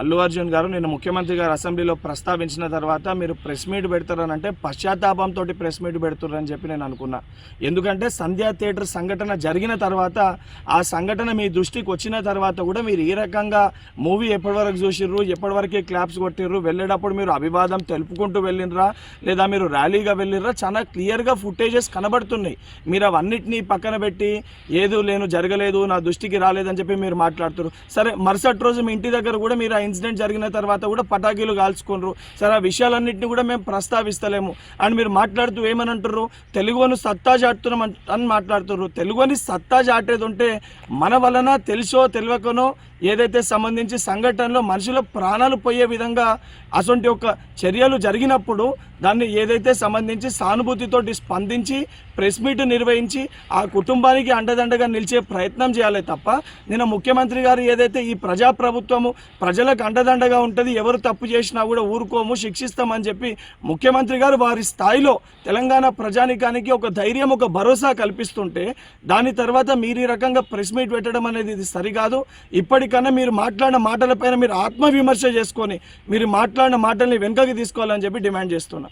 అల్లు అర్జున్ గారు నిన్న ముఖ్యమంత్రి గారు అసెంబ్లీలో ప్రస్తావించిన తర్వాత మీరు ప్రెస్ మీట్ పెడతారని అంటే పశ్చాత్తాపంతో ప్రెస్ మీట్ పెడుతున్నారని చెప్పి నేను అనుకున్నా. ఎందుకంటే సంధ్యా థియేటర్ సంఘటన జరిగిన తర్వాత ఆ సంఘటన మీ దృష్టికి వచ్చిన తర్వాత కూడా మీరు ఈ రకంగా మూవీ ఎప్పటివరకు చూసిర్రు, ఎప్పటివరకే క్లాప్స్ కొట్టిర్రు, వెళ్ళేటప్పుడు మీరు అభివాదం తెలుపుకుంటూ వెళ్ళినరా లేదా మీరు ర్యాలీగా వెళ్ళిర్రా, చాలా క్లియర్గా ఫుటేజెస్ కనబడుతున్నాయి. మీరు అవన్నిటినీ పక్కన పెట్టి ఏదో లేను జరగలేదు నా దృష్టికి రాలేదని చెప్పి మీరు మాట్లాడుతున్నారు. సరే, మరుసటి రోజు మీ ఇంటి దగ్గర కూడా మీరు ఇన్సిడెంట్ జరిగిన తర్వాత కూడా పటాకీలు కాల్చుకున్నారు. సరే, ఆ విషయాలన్నింటినీ కూడా మేము ప్రస్తావిస్తలేము అని మీరు మాట్లాడుతూ ఏమని అంటారు, తెలుగుని సత్తా చాటుతున్నాం అని మాట్లాడుతున్నారు. తెలుగుని సత్తా చాటేది ఉంటే మన వలన తెలుసో తెలియకనో ఏదైతే సంబంధించి సంఘటనలో మనుషుల ప్రాణాలు పోయే విధంగా అటువంటి ఒక చర్యలు జరిగినప్పుడు దాన్ని ఏదైతే సంబంధించి సానుభూతితోటి స్పందించి ప్రెస్ మీట్ నిర్వహించి ఆ కుటుంబానికి అండదండగా నిలిచే ప్రయత్నం చేయాలి తప్ప నిన్న ముఖ్యమంత్రి గారు ఏదైతే ఈ ప్రజాప్రభుత్వము ప్రజలకు అండదండగా ఉంటుంది, ఎవరు తప్పు చేసినా కూడా ఊరుకోము శిక్షిస్తామని చెప్పి ముఖ్యమంత్రి గారు వారి స్థాయిలో తెలంగాణ ప్రజానికానికి ఒక ధైర్యం ఒక భరోసా కల్పిస్తుంటే దాని తర్వాత మీరు ఈ రకంగా ప్రెస్ మీట్ పెట్టడం అనేది ఇది సరికాదు. ఇప్పటికన్నా మీరు మాట్లాడిన మాటలపైన మీరు ఆత్మవిమర్శ చేసుకొని మీరు మాట్లాడిన మాటల్ని వెనుకకి తీసుకోవాలని చెప్పి డిమాండ్ చేస్తున్నా.